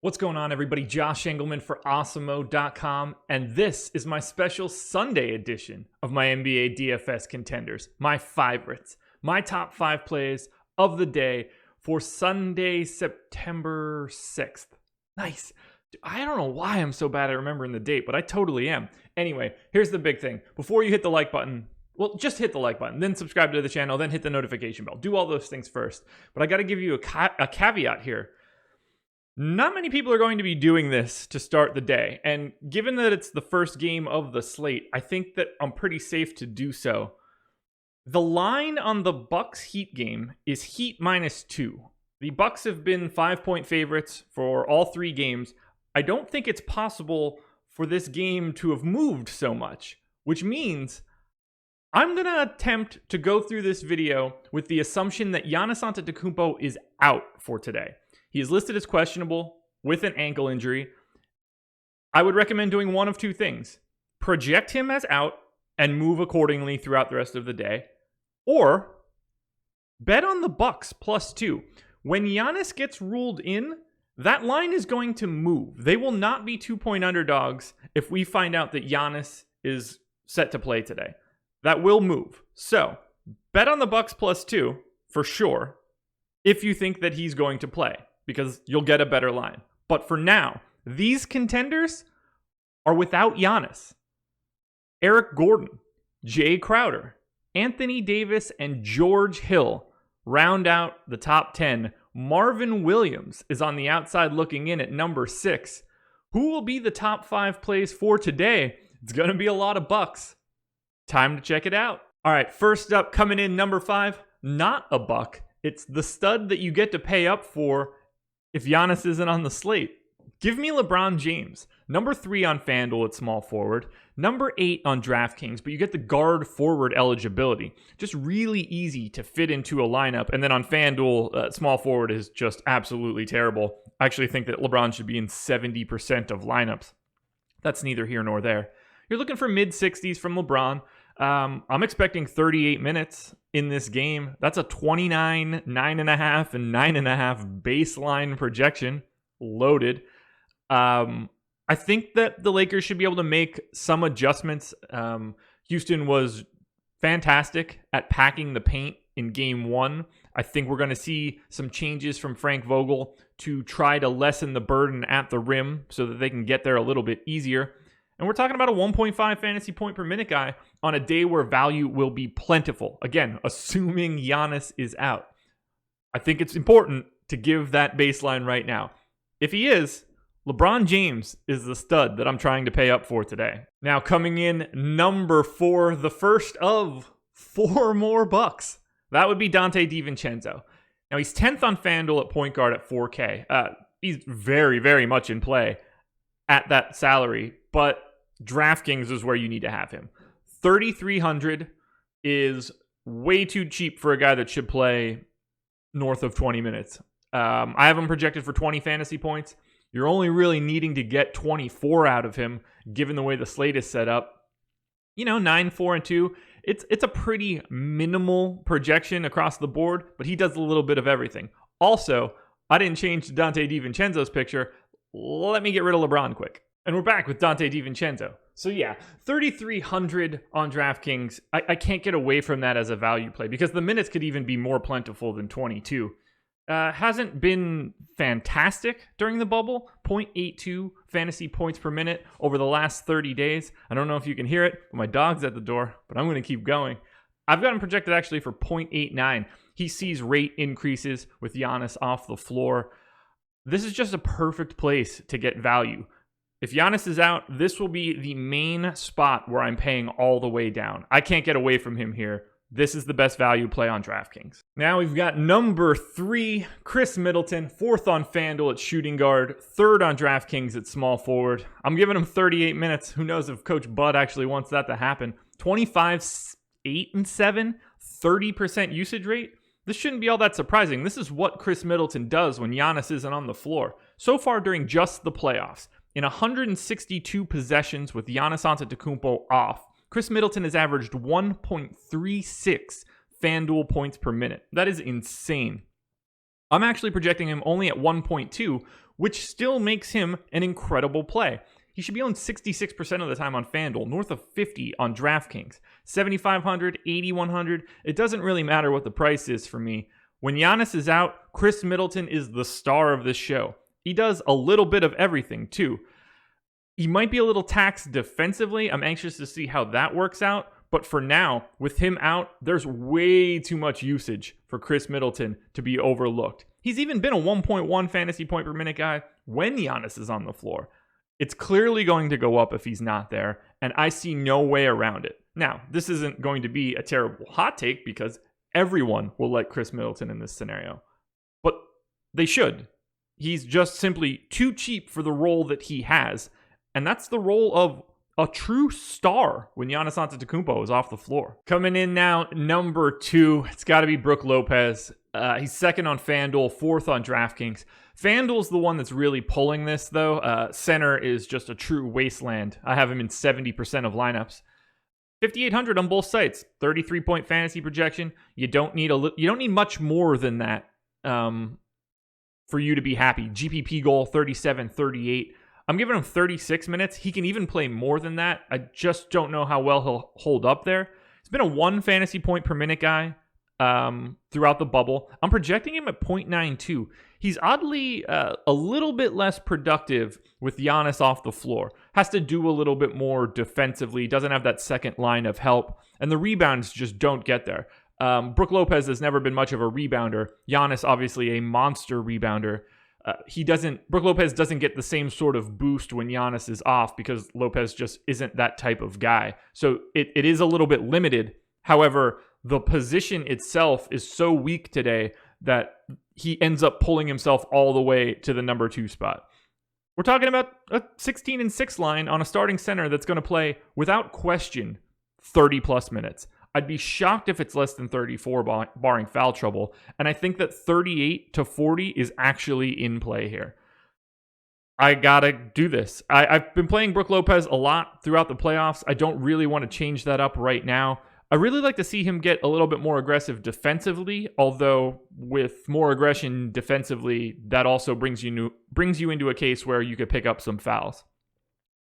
What's going on, everybody? Josh Engleman for Awesemo.com, and this is my special Sunday edition of my NBA DFS contenders, my favorites, my top 5 plays of the day for Sunday, September 6th. Nice. I don't know why I'm so bad at remembering the date, but I totally am. Anyway, here's the big thing. Before you hit the like button, well, just hit the like button, then subscribe to the channel, then hit the notification bell. Do all those things first. But I got to give you a caveat here. Not many people are going to be doing this to start the day, and given that it's the first game of the slate, I think that I'm pretty safe to do so. The line on the Bucks Heat game is Heat -2. The Bucks have been 5-point favorites for all 3 games. I don't think it's possible for this game to have moved so much, which means I'm going to attempt to go through this video with the assumption that Giannis Antetokounmpo is out for today. He is listed as questionable with an ankle injury. I would recommend doing one of 2 things. Project him as out and move accordingly throughout the rest of the day. Or bet on the Bucks +2. When Giannis gets ruled in, that line is going to move. They will not be 2-point underdogs if we find out that Giannis is set to play today. That will move. So bet on the Bucks +2 for sure if you think that he's going to play, because you'll get a better line. But for now, these contenders are without Giannis. Eric Gordon, Jay Crowder, Anthony Davis, and George Hill round out the top 10. Marvin Williams is on the outside looking in at number 6. Who will be the top 5 plays for today? It's going to be a lot of Bucks. Time to check it out. All right, first up, coming in number 5, not a buck. It's the stud that you get to pay up for if Giannis isn't on the slate. Give me LeBron James. Number 3 on FanDuel at small forward. Number 8 on DraftKings, but you get the guard forward eligibility. Just really easy to fit into a lineup. And then on FanDuel, small forward is just absolutely terrible. I actually think that LeBron should be in 70% of lineups. That's neither here nor there. You're looking for mid-60s from LeBron. I'm expecting 38 minutes in this game. That's a 29, 9.5, and 9.5 baseline projection loaded. I think that the Lakers should be able to make some adjustments. Houston was fantastic at packing the paint in game 1. I think we're going to see some changes from Frank Vogel to try to lessen the burden at the rim so that they can get there a little bit easier. And we're talking about a 1.5 fantasy point per minute guy on a day where value will be plentiful. Again, assuming Giannis is out. I think it's important to give that baseline right now. If he is, LeBron James is the stud that I'm trying to pay up for today. Now coming in number 4, the first of 4 more bucks. That would be Donte DiVincenzo. Now he's 10th on FanDuel at point guard at 4K. He's very, very much in play at that salary, but DraftKings is where you need to have him. 3,300 is way too cheap for a guy that should play north of 20 minutes. I have him projected for 20 fantasy points. You're only really needing to get 24 out of him, given the way the slate is set up. 9, 4, and 2. It's a pretty minimal projection across the board, but he does a little bit of everything. Also, I didn't change Donte DiVincenzo's picture. Let me get rid of LeBron quick. And we're back with Donte DiVincenzo. So yeah, 3,300 on DraftKings. I can't get away from that as a value play because the minutes could even be more plentiful than 22. Hasn't been fantastic during the bubble. 0.82 fantasy points per minute over the last 30 days. I don't know if you can hear it, but my dog's at the door, but I'm going to keep going. I've got him projected actually for 0.89. He sees rate increases with Giannis off the floor. This is just a perfect place to get value. If Giannis is out, this will be the main spot where I'm paying all the way down. I can't get away from him here. This is the best value play on DraftKings. Now we've got number 3, Khris Middleton, 4th on FanDuel at shooting guard, 3rd on DraftKings at small forward. I'm giving him 38 minutes. Who knows if Coach Bud actually wants that to happen. 25, 8, and 7, 30% usage rate. This shouldn't be all that surprising. This is what Khris Middleton does when Giannis isn't on the floor. So far during just the playoffs, in 162 possessions with Giannis Antetokounmpo off, Khris Middleton has averaged 1.36 FanDuel points per minute. That is insane. I'm actually projecting him only at 1.2, which still makes him an incredible play. He should be owned 66% of the time on FanDuel, north of 50 on DraftKings, 7,500, 8,100. It doesn't really matter what the price is for me. When Giannis is out, Khris Middleton is the star of this show. He does a little bit of everything too. He might be a little taxed defensively. I'm anxious to see how that works out. But for now, with him out, there's way too much usage for Khris Middleton to be overlooked. He's even been a 1.1 fantasy point per minute guy when Giannis is on the floor. It's clearly going to go up if he's not there, and I see no way around it. Now, this isn't going to be a terrible hot take because everyone will like Khris Middleton in this scenario. But they should. He's just simply too cheap for the role that he has, and that's the role of a true star when Giannis Antetokounmpo is off the floor. Coming in now, number 2, it's got to be Brook Lopez. He's second on FanDuel, fourth on DraftKings. FanDuel's the one that's really pulling this, though. Center is just a true wasteland. I have him in 70% of lineups. 5,800 on both sites. 33-point fantasy projection. You don't need much more than that for you to be happy. GPP goal 37-38. I'm giving him 36 minutes. He can even play more than that. I just don't know how well he'll hold up there. He's been a 1 fantasy point per minute guy throughout the bubble. I'm projecting him at 0.92. He's oddly a little bit less productive with Giannis off the floor. Has to do a little bit more defensively. Doesn't have that second line of help. And the rebounds just don't get there. Brook Lopez has never been much of a rebounder. Giannis, obviously a monster rebounder. Brook Lopez doesn't get the same sort of boost when Giannis is off because Lopez just isn't that type of guy. So it is a little bit limited. However, the position itself is so weak today that he ends up pulling himself all the way to the number 2 spot. We're talking about a 16-6 line on a starting center that's going to play, without question, 30-plus minutes. I'd be shocked if it's less than 34 barring foul trouble. And I think that 38 to 40 is actually in play here. I gotta do this. I've been playing Brook Lopez a lot throughout the playoffs. I don't really want to change that up right now. I really like to see him get a little bit more aggressive defensively, although with more aggression defensively, that also brings you into a case where you could pick up some fouls.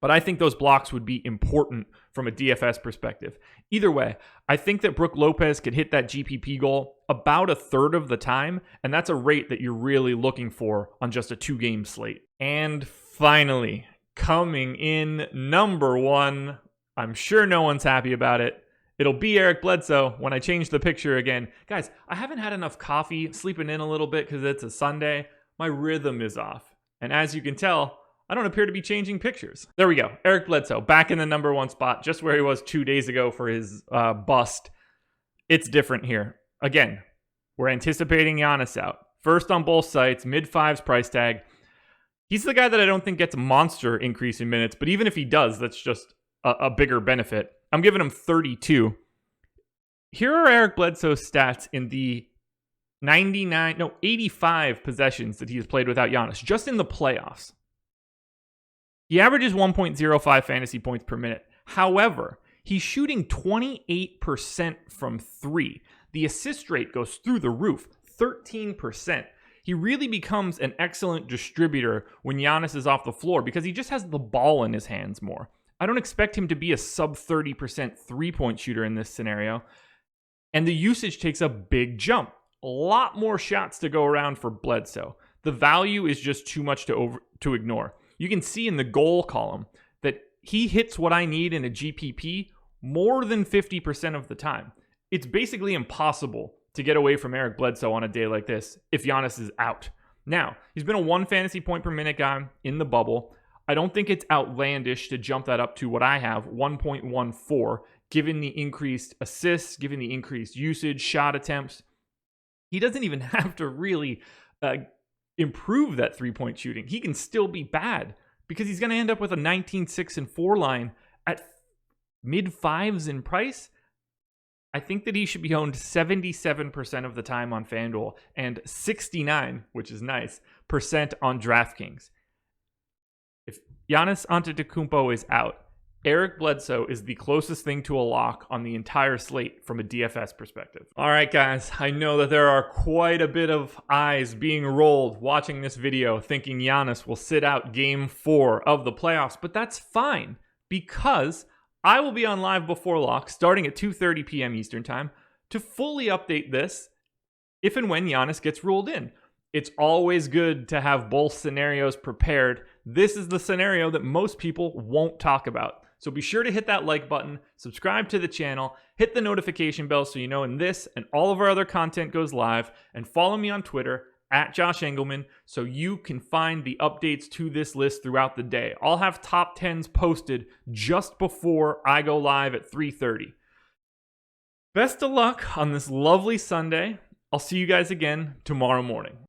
But I think those blocks would be important from a DFS perspective. Either way, I think that Brook Lopez could hit that GPP goal about a third of the time, and that's a rate that you're really looking for on just a 2-game slate. And finally, coming in number 1, I'm sure no one's happy about it. It'll be Eric Bledsoe when I change the picture again. Guys, I haven't had enough coffee, sleeping in a little bit because it's a Sunday. My rhythm is off. And as you can tell, I don't appear to be changing pictures. There we go. Eric Bledsoe back in the number 1 spot, just where he was 2 days ago for his bust. It's different here. Again, we're anticipating Giannis out. First on both sites, mid-5s price tag. He's the guy that I don't think gets a monster increase in minutes, but even if he does, that's just a bigger benefit. I'm giving him 32. Here are Eric Bledsoe's stats in the 85 possessions that he has played without Giannis, just in the playoffs. He averages 1.05 fantasy points per minute. However, he's shooting 28% from 3. The assist rate goes through the roof, 13%. He really becomes an excellent distributor when Giannis is off the floor because he just has the ball in his hands more. I don't expect him to be a sub 30% three-point shooter in this scenario. And the usage takes a big jump. A lot more shots to go around for Bledsoe. The value is just too much to ignore. You can see in the goal column that he hits what I need in a GPP more than 50% of the time. It's basically impossible to get away from Eric Bledsoe on a day like this if Giannis is out. Now, he's been a 1 fantasy point per minute guy in the bubble. I don't think it's outlandish to jump that up to what I have, 1.14, given the increased assists, given the increased usage, shot attempts. He doesn't even have to really improve that three-point shooting. He can still be bad because he's going to end up with a 19, 6, and 4 line at mid-5s in price. I think that he should be owned 77% of the time on FanDuel and 69%, which is nice, % on DraftKings. If Giannis Antetokounmpo is out, Eric Bledsoe is the closest thing to a lock on the entire slate from a DFS perspective. All right, guys, I know that there are quite a bit of eyes being rolled watching this video thinking Giannis will sit out game 4 of the playoffs, but that's fine because I will be on live before lock starting at 2:30 p.m. Eastern time to fully update this if and when Giannis gets ruled in. It's always good to have both scenarios prepared. This is the scenario that most people won't talk about. So be sure to hit that like button, subscribe to the channel, hit the notification bell so you know when this and all of our other content goes live, and follow me on Twitter at Josh Engleman so you can find the updates to this list throughout the day. I'll have top 10s posted just before I go live at 3:30. Best of luck on this lovely Sunday. I'll see you guys again tomorrow morning.